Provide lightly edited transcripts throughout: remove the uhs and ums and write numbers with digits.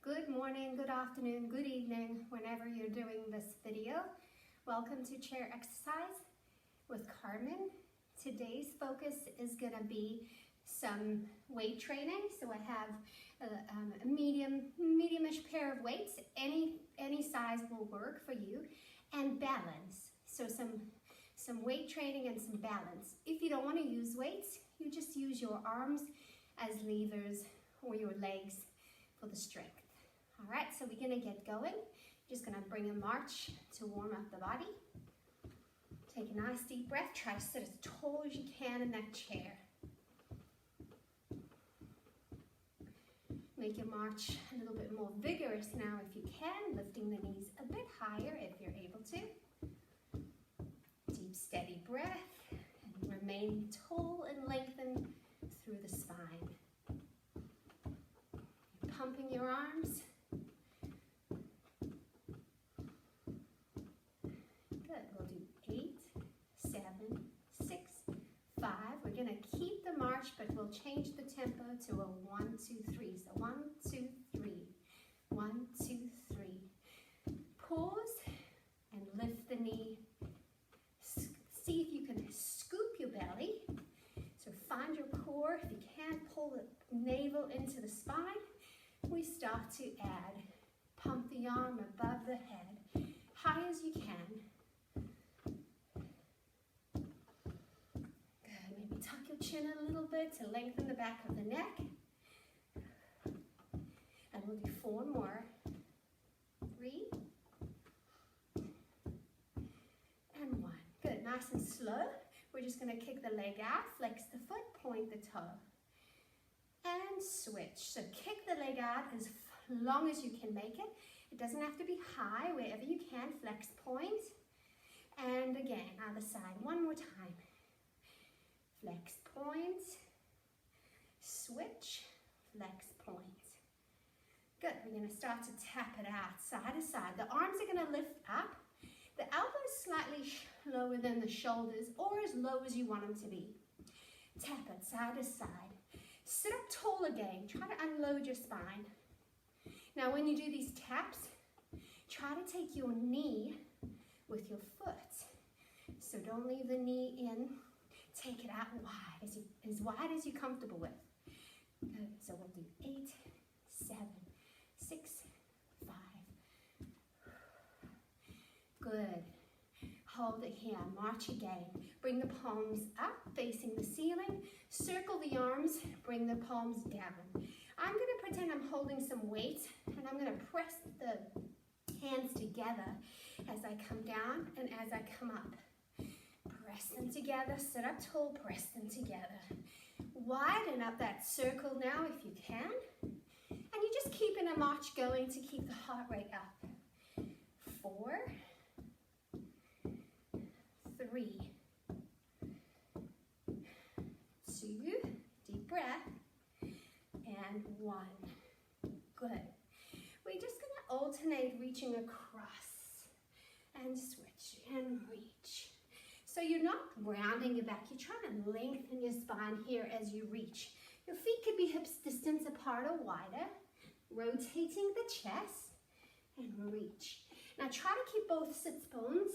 Good morning, good afternoon, good evening, whenever you're doing this video. Welcome to chair exercise with Carmen. Today's focus is going to be some weight training. So I have a medium-ish pair of weights. Any size will work for you. And balance. So some weight training and some balance. If you don't want to use weights, you just use your arms as levers or your legs for the strength. All right, so we're going to get going. Just going to bring a march to warm up the body. Take a nice deep breath. Try to sit as tall as you can in that chair. Make your march a little bit more vigorous now if you can, lifting the knees a bit higher if you're able to. Deep, steady breath, and remain tall and lengthened through the spine. You're pumping your arms. Good, we'll do 8, 7, 6, 5. We're gonna keep the march, but we'll change the tempo to a 1, 2, 3. So 1, 2, 3, 1, 2, 3. Pause and lift the knee. See if you can scoop your belly. So find your core. If you can't, pull the navel into the spine. We start to add. Pump the arm above the head, high as you can. Good. Maybe tuck your chin a little bit to lengthen the back of the neck. And we'll do 4 more. 3. And 1. Good, nice and slow. We're just going to kick the leg out, flex the foot, point the toe. And switch. So kick the leg out as long as you can make it. It doesn't have to be high, wherever you can, flex point. And again, other side, one more time. Flex point, switch, flex point. Good, we're going to start to tap it out, side to side. The arms are going to lift up. The elbows slightly lower than the shoulders, or as low as you want them to be. Tap it side to side. Sit up tall again. Try to unload your spine. Now when you do these taps, try to take your knee with your foot. So don't leave the knee in. Take it out wide as you're comfortable with. Good. So we'll do 8, 7, 6, 5. Good. Hold it here. March again. Bring the palms up, facing the ceiling. Circle the arms. Bring the palms down. I'm going to pretend I'm holding some weight, and I'm going to press the hands together as I come down and as I come up. Press them together. Sit up tall. Press them together. Widen up that circle now if you can. And you're just keeping a march going to keep the heart rate up. 4, 3, 2, deep breath, and 1. Good. We're just going to alternate reaching across and switch and reach. So you're not rounding your back, you're trying to lengthen your spine here as you reach. Your feet could be hips distance apart or wider, rotating the chest and reach. Now try to keep both sits bones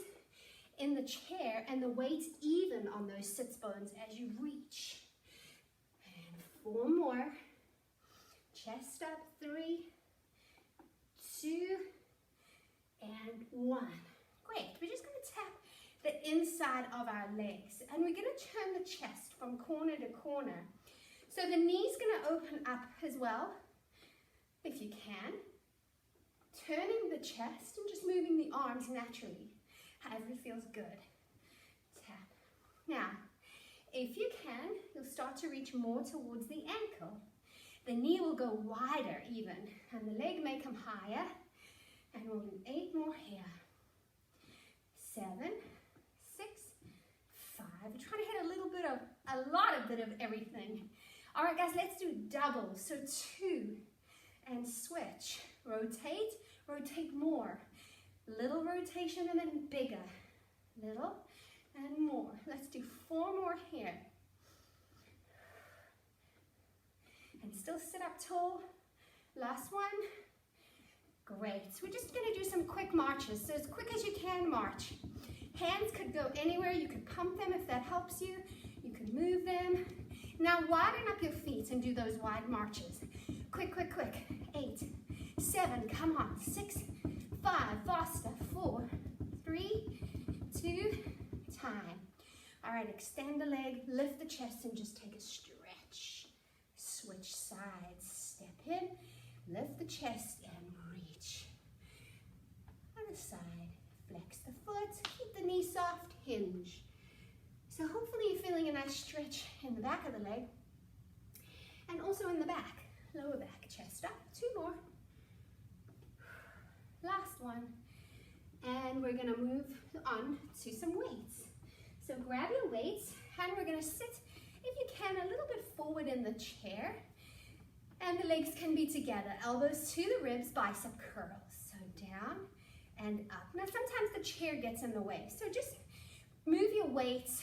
in the chair and the weight even on those sits bones as you reach. And 4 more. Chest up, 3, 2, and 1. Great. We're just going to tap the inside of our legs. And we're going to turn the chest from corner to corner. So the knee's going to open up as well, if you can. Turning the chest and just moving the arms naturally. However it feels good. Tap. Now, if you can, you'll start to reach more towards the ankle. The knee will go wider even, and the leg may come higher. And we'll do 8 more here. 7, 6, 5. We're trying to hit a lot of everything. All right, guys, let's do doubles. So 2, and switch. Rotate more. Little rotation and then bigger. Little and more. Let's do 4 more here. And still sit up tall. Last one. Great. So we're just going to do some quick marches. So as quick as you can march. Hands could go anywhere. You could pump them if that helps you. You could move them. Now widen up your feet and do those wide marches. Quick, quick, quick. 8, 7, come on. 6, 5, faster. 4, 3, 2, time. All right, extend the leg, lift the chest, and just take a stretch. Switch sides. Step in, lift the chest, and reach. Other side. Flex the foot, keep the knee soft, hinge. So hopefully you're feeling a nice stretch in the back of the leg and also in the back, lower back, chest up. 2 more. Last one. And we're gonna move on to some weights. So grab your weights and we're gonna sit, if you can, a little bit forward in the chair, and the legs can be together, elbows to the ribs, bicep curls. So down and up. Now sometimes the chair gets in the way, so just move your weights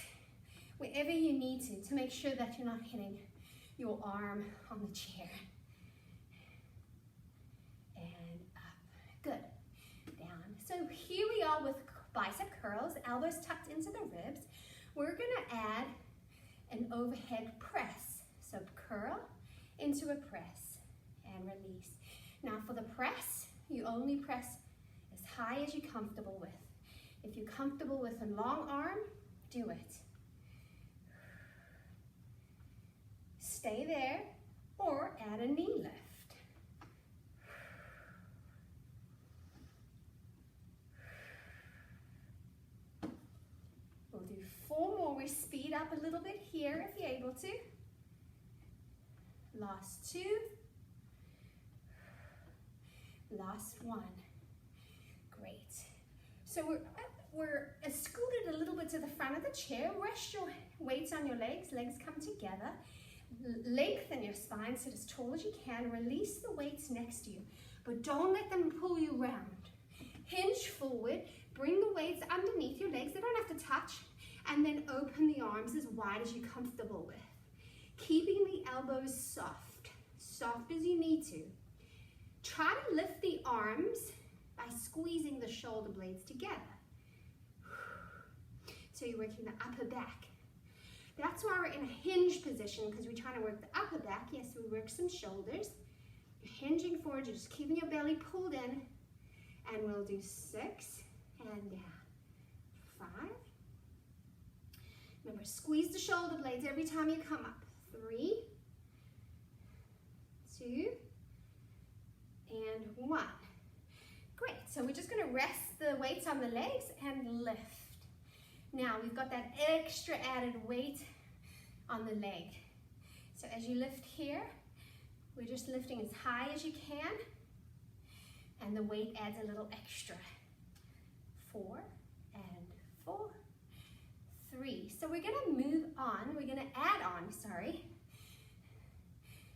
wherever you need to make sure that you're not hitting your arm on the chair. And up, good, down. So here we are with bicep curls, elbows tucked into the ribs. We're gonna add an overhead press. So curl into a press and release. Now for the press, you only press as high as you're comfortable with. If you're comfortable with a long arm, do it. Stay there or add a knee lift. We'll do 4 more. We speed up a little bit here if you're able to. Last 2. Last 1. Great. So we're scooted a little bit to the front of the chair. Rest your weights on your legs. Legs come together. Lengthen your spine, sit as tall as you can. Release the weights next to you, but don't let them pull you round. Hinge forward. Bring the weights underneath your legs. They don't have to touch. And then open the arms as wide as you're comfortable with. Keeping the elbows soft, soft as you need to. Try to lift the arms by squeezing the shoulder blades together. So you're working the upper back. That's why we're in a hinge position, because we're trying to work the upper back. Yes, we work some shoulders. You're hinging forward, you're just keeping your belly pulled in. And we'll do 6 and down. 5. Remember, squeeze the shoulder blades every time you come up. 3, 2, and 1. Great, so we're just gonna rest the weights on the legs and lift. Now we've got that extra added weight on the leg. So as you lift here, we're just lifting as high as you can, and the weight adds a little extra. 4 and 4, 3. So we're gonna move on, we're gonna add on, sorry.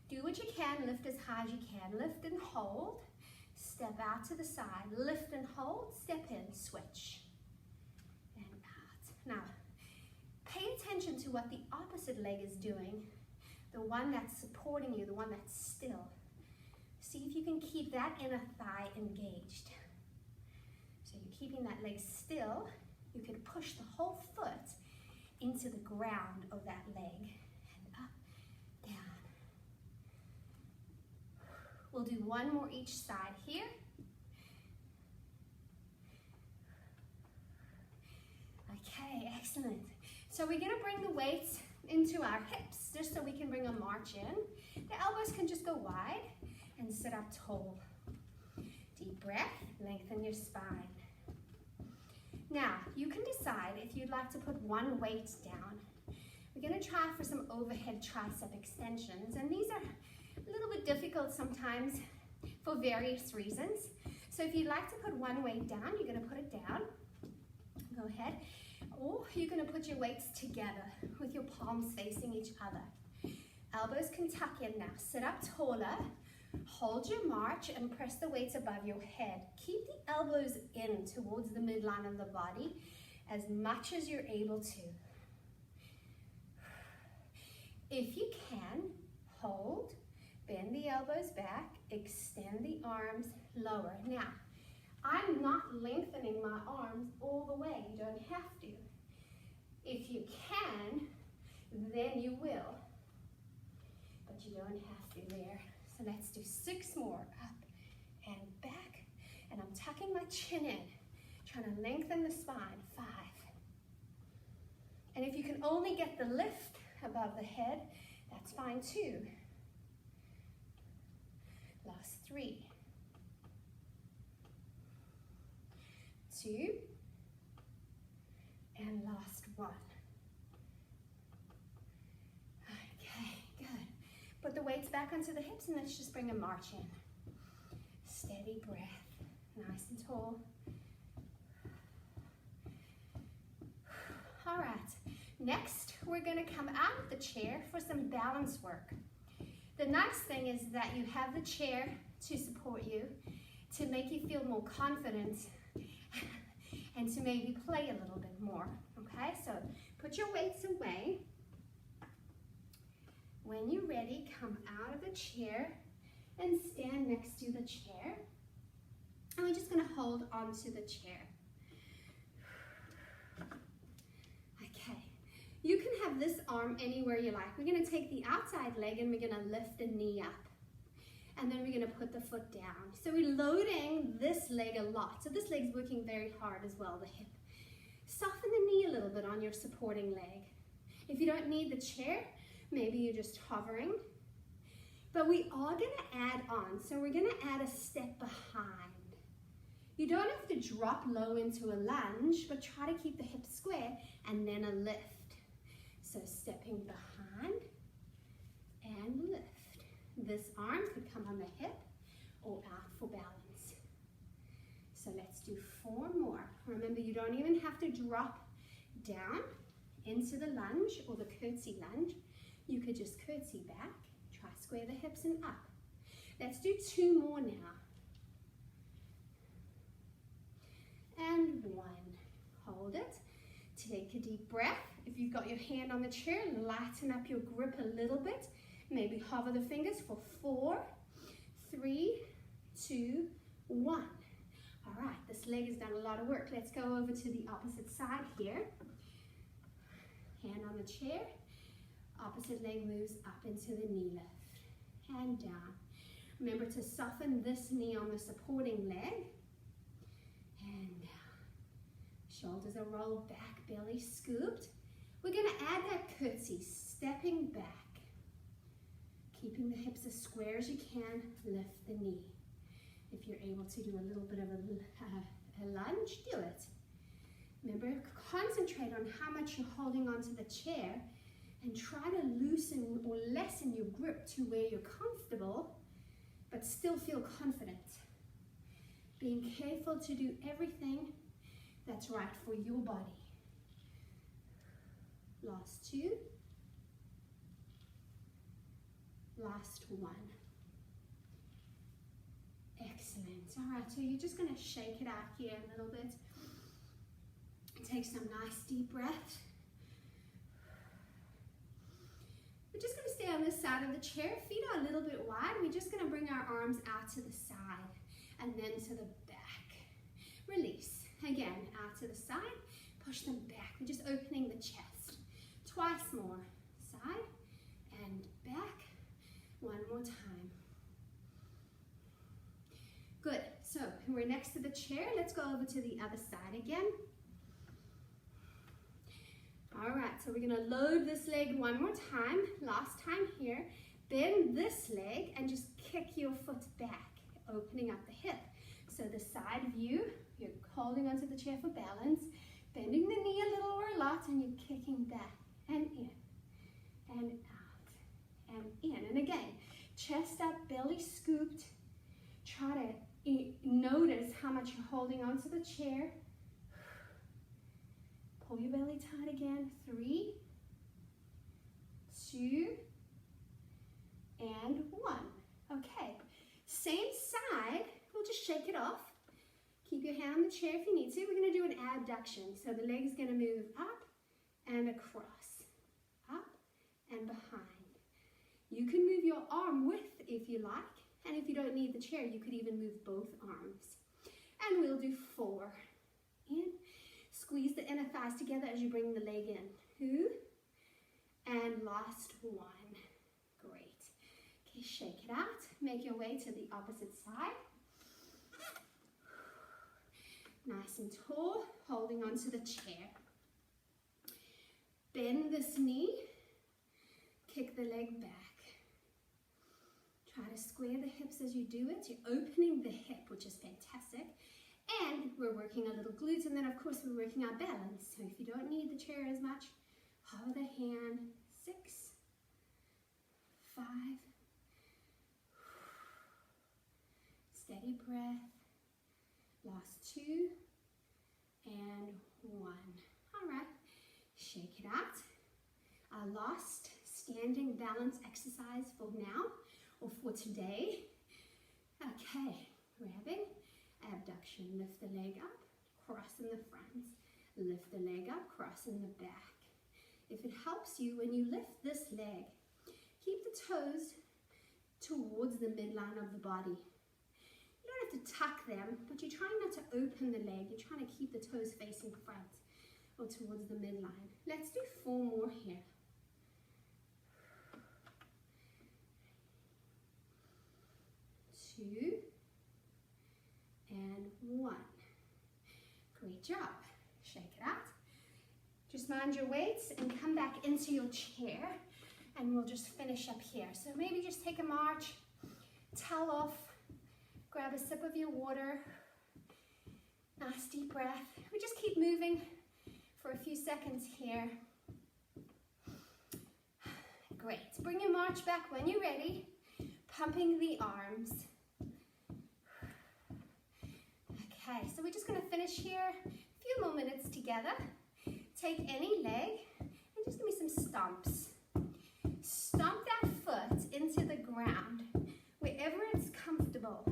Do what you can, lift as high as you can. Lift and hold, step out to the side. Lift and hold, step in, switch. And out. Now, pay attention to what the opposite leg is doing. The one that's supporting you, the one that's still. See if you can keep that inner thigh engaged. So you're keeping that leg still. You can push the whole foot into the ground of that leg. And up, down. We'll do 1 more each side here. Okay, excellent. So we're gonna bring the weights into our hips, just so we can bring a march in. The elbows can just go wide and sit up tall. Deep breath, lengthen your spine. Now, you can decide if you'd like to put 1 weight down. We're gonna try for some overhead tricep extensions, and these are a little bit difficult sometimes for various reasons. So if you'd like to put 1 weight down, you're gonna put it down. Go ahead. Or you're gonna put your weights together with your palms facing each other. Elbows can tuck in now. Sit up taller. Hold your march and press the weights above your head. Keep the elbows in towards the midline of the body as much as you're able to. If you can, hold, bend the elbows back, Extend the arms, lower. Now, I'm not lengthening my arms all the way. You don't have to. If you can, then you will. But you don't have to there. So let's do 6 more. Up and back. And I'm tucking my chin in, trying to lengthen the spine. 5. And if you can only get the lift above the head, that's fine too. Last 3. 2. And last 1. Okay, good. Put the weights back onto the hips and let's just bring a march in. Steady breath, nice and tall. All right, next we're going to come out of the chair for some balance work. The nice thing is that you have the chair to support you, to make you feel more confident, and to maybe play a little bit more, okay? So put your weights away. When you're ready, come out of the chair and stand next to the chair. And we're just gonna hold onto the chair. Okay, you can have this arm anywhere you like. We're gonna take the outside leg and we're gonna lift the knee up. And then we're gonna put the foot down. So we're loading this leg a lot. So this leg's working very hard as well, the hip. Soften the knee a little bit on your supporting leg. If you don't need the chair, maybe you're just hovering. But we are gonna add on. So we're gonna add a step behind. You don't have to drop low into a lunge, but try to keep the hips square and then a lift. So stepping behind and lift. This arm could come on the hip or out for balance. So let's do 4 more. Remember, you don't even have to drop down into the lunge or the curtsy lunge. You could just curtsy back, try square the hips and up. Let's do 2 more now. And 1. Hold it. Take a deep breath. If you've got your hand on the chair, lighten up your grip a little bit. Maybe hover the fingers for 4, 3, 2, 1. All right, this leg has done a lot of work. Let's go over to the opposite side here. Hand on the chair. Opposite leg moves up into the knee lift. And down. Remember to soften this knee on the supporting leg. And down. Shoulders are rolled back, belly scooped. We're going to add that curtsy, stepping back. Keeping the hips as square as you can, lift the knee. If you're able to do a little bit of a lunge, do it. Remember, concentrate on how much you're holding onto the chair and try to loosen or lessen your grip to where you're comfortable, but still feel confident. Being careful to do everything that's right for your body. Last 2. Last 1. Excellent. All right, so you're just going to shake it out here a little bit. Take some nice deep breaths. We're just going to stay on this side of the chair. Feet are a little bit wide. We're just going to bring our arms out to the side and then to the back. Release. Again, out to the side. Push them back. We're just opening the chest. Twice more. Side and back. 1 more time. Good. So we're next to the chair. Let's go over to the other side again. All right, so we're going to load this leg 1 more time. Last time here. Bend this leg and just kick your foot back, opening up the hip. So the side view, you're holding onto the chair for balance, bending the knee a little or a lot, and you're kicking back and in and out and in. And again, chest up, belly scooped. Try to notice how much you're holding onto the chair. Pull your belly tight again. 3, 2, and 1. Okay, same side. We'll just shake it off. Keep your hand on the chair if you need to. We're going to do an abduction. So the leg's going to move up and across. Up and behind. You can move your arm width if you like. And if you don't need the chair, you could even move both arms. And we'll do 4. In. Squeeze the inner thighs together as you bring the leg in. 2. And last 1. Great. Okay, shake it out. Make your way to the opposite side. Nice and tall, holding onto the chair. Bend this knee. Kick the leg back. Try to square the hips as you do it. You're opening the hip, which is fantastic. And we're working a little glutes, and then of course we're working our balance. So if you don't need the chair as much, hover the hand. 6, 5. Steady breath. Last 2 and 1. All right, shake it out. Our last standing balance exercise for now, or for today. Okay, grabbing, abduction, lift the leg up, cross in the front, lift the leg up, cross in the back. If it helps you, when you lift this leg, keep the toes towards the midline of the body. You don't have to tuck them, but you're trying not to open the leg. You're trying to keep the toes facing front or towards the midline. Let's do 4 more here. 2 and 1. Great job. Shake it out. Just mind your weights and come back into your chair, and we'll just finish up here. So maybe just take a march, towel off, grab a sip of your water, nice deep breath. We just keep moving for a few seconds here. Great. Bring your march back when you're ready, pumping the arms. Okay, so we're just going to finish here a few more minutes together. Take any leg and just give me some stomps. Stomp that foot into the ground, wherever it's comfortable.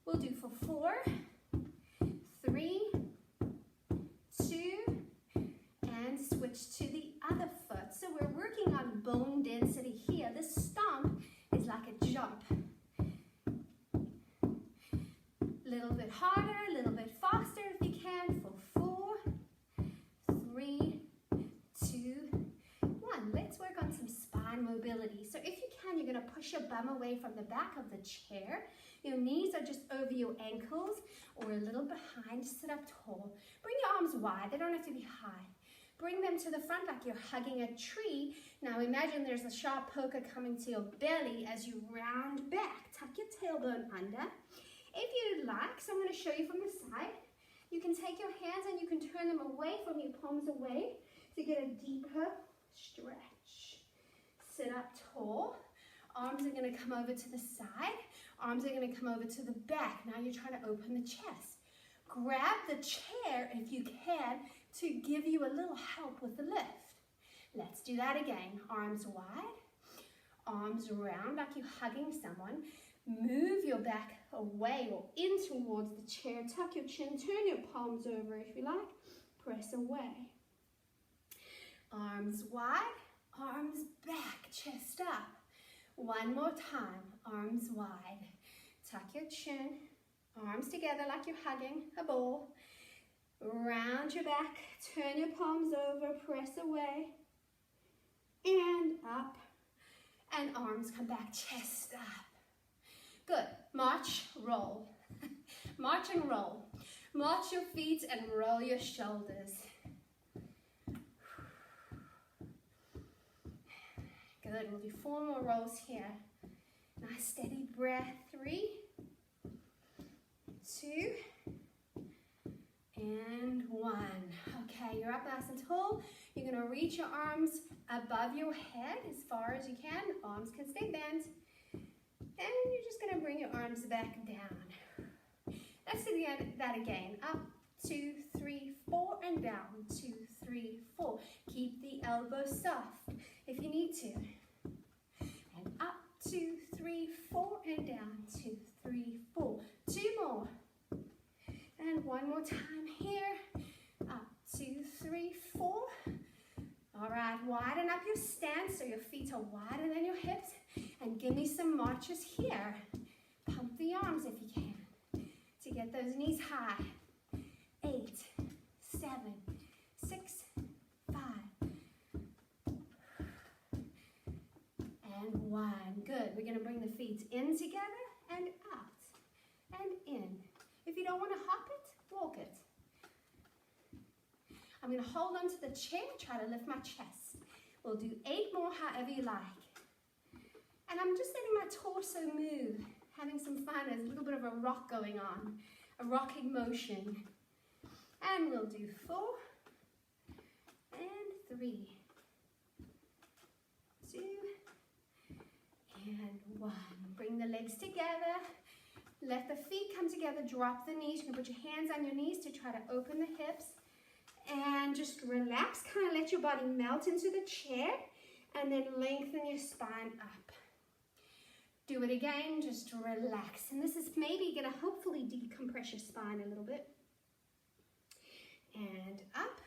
We'll do for 4, 3, 2, and switch to the other foot. So we're working on bone density here. This stomp is like a jump. A little bit harder, a little bit faster if you can, for 4, 3, 2, 1. Let's work on some spine mobility. So if you can, you're going to push your bum away from the back of the chair. Your knees are just over your ankles or a little behind. Sit up tall. Bring your arms wide. They don't have to be high. Bring them to the front like you're hugging a tree. Now imagine there's a sharp poker coming to your belly as you round back. Tuck your tailbone under. If you'd like, so I'm going to show you from the side. You can take your hands and you can turn them away from your palms away to get a deeper stretch. Sit up tall. Arms are going to come over to the side. Arms are going to come over to the back. Now you're trying to open the chest. Grab the chair if you can to give you a little help with the lift. Let's do that again. Arms wide. Arms around like you're hugging someone. Move your back away or in towards the chair. Tuck your chin. Turn your palms over if you like. Press away. Arms wide. Arms back. Chest up. One more time. Arms wide. Tuck your chin. Arms together like you're hugging a ball. Round your back. Turn your palms over. Press away. And up. And arms come back. Chest up. Good. March, roll. March and roll. March your feet and roll your shoulders. Good. We'll do 4 more rolls here. Nice steady breath. 3, 2, and 1. Okay, you're up nice and tall. You're going to reach your arms above your head as far as you can. Arms can stay bent. And you're just going to bring your arms back down. Let's do that again. Up, 2, 3, 4, and down. 2, 3, 4. Keep the elbows soft if you need to. And up, 2, 3, 4, and down. 2, 3, 4. 2 more. And 1 more time here. Up, 2, 3, 4. All right, widen up your stance so your feet are wider than your hips. And give me some marches here. move the arms if you can to get those knees high. 8, 7, 6, 5, and 1. Good. We're going to bring the feet in together and out and in. If you don't want to hop it, walk it. I'm going to hold onto the chair, try to lift my chest. We'll do 8 more however you like. And I'm just letting my torso move, having some fun. There's a little bit of a rock going on, a rocking motion. And we'll do 4 and 3, 2 and 1. Bring the legs together. Let the feet come together. Drop the knees. You can put your hands on your knees to try to open the hips. And just relax. Kind of let your body melt into the chair. And then lengthen your spine up. Do it again. Just relax. And this is maybe going to hopefully decompress your spine a little bit. And up.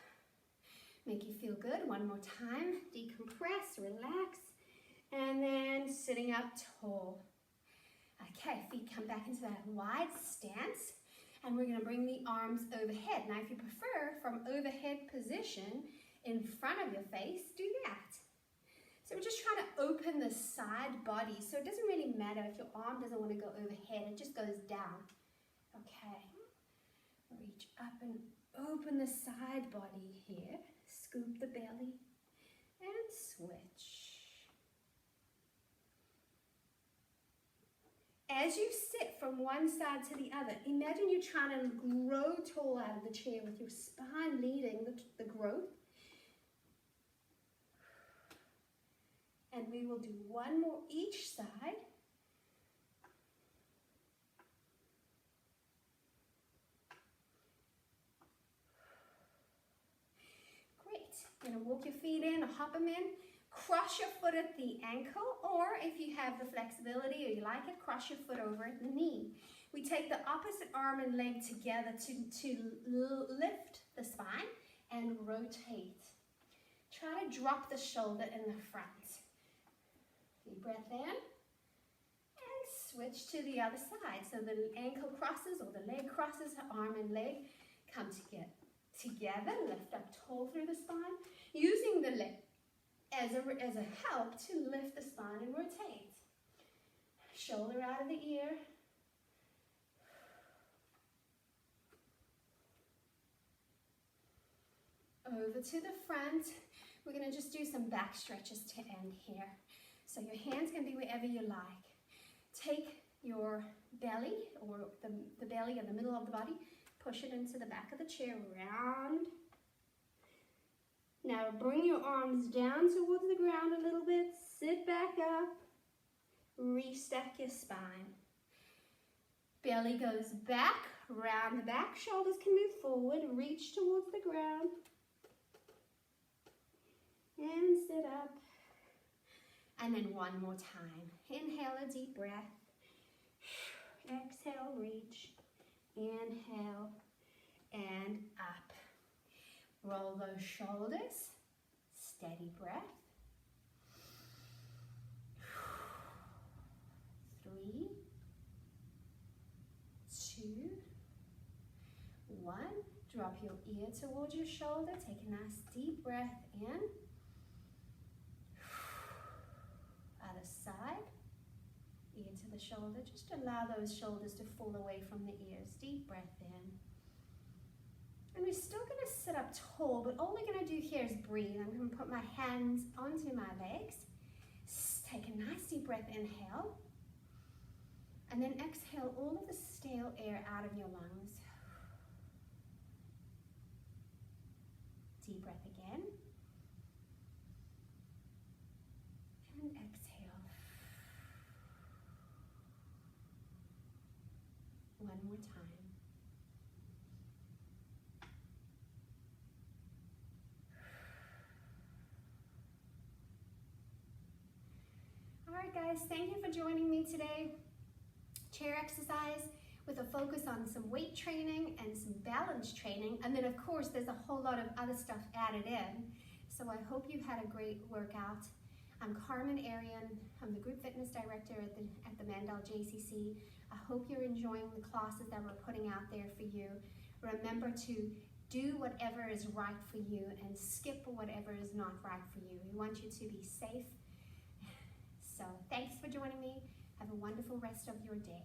Make you feel good. One more time. Decompress. Relax. And then sitting up tall. Okay, feet come back into that wide stance. And we're going to bring the arms overhead. Now, if you prefer from overhead position in front of your face, do that. So we're just trying to open the side body. So it doesn't really matter if your arm doesn't want to go overhead. It just goes down. Okay. Reach up and open the side body here. Scoop the belly and switch. As you sit from one side to the other, imagine you're trying to grow tall out of the chair with your spine leading the growth. And we will do 1 more each side. Great. You're going to walk your feet in or hop them in. Cross your foot at the ankle, or if you have the flexibility or you like it, cross your foot over at the knee. We take the opposite arm and leg together to lift the spine and rotate. Try to drop the shoulder in the front. Deep breath in and switch to the other side. So the ankle crosses or the leg crosses, arm and leg come together, lift up tall through the spine, using the leg as a help to lift the spine and rotate. Shoulder out of the ear. Over to the front. We're going to just do some back stretches to end here. So your hands can be wherever you like. Take your belly, or the belly in the middle of the body, push it into the back of the chair, round. Now bring your arms down towards the ground a little bit, sit back up, restack your spine. Belly goes back, round the back, shoulders can move forward, reach towards the ground, and sit up. And then 1 more time. Inhale a deep breath, exhale, reach, inhale, and up. Roll those shoulders, steady breath. 3, 2, 1. Drop your ear towards your shoulder. Take a nice deep breath in. Other side, ear to the shoulder. Just allow those shoulders to fall away from the ears. Deep breath in. And we're still going to sit up tall, but all we're going to do here is breathe. I'm going to put my hands onto my legs. Take a nice deep breath, inhale. And then exhale all of the stale air out of your lungs. Deep breath again. And exhale. 1 more time. All right, guys, thank you for joining me today. Chair exercise with a focus on some weight training and some balance training. And then, of course, there's a whole lot of other stuff added in. So I hope you had a great workout. I'm Carmen Arian. I'm the Group Fitness Director at the Mandel JCC. I hope you're enjoying the classes that we're putting out there for you. Remember to do whatever is right for you and skip whatever is not right for you. We want you to be safe. So thanks for joining me. Have a wonderful rest of your day.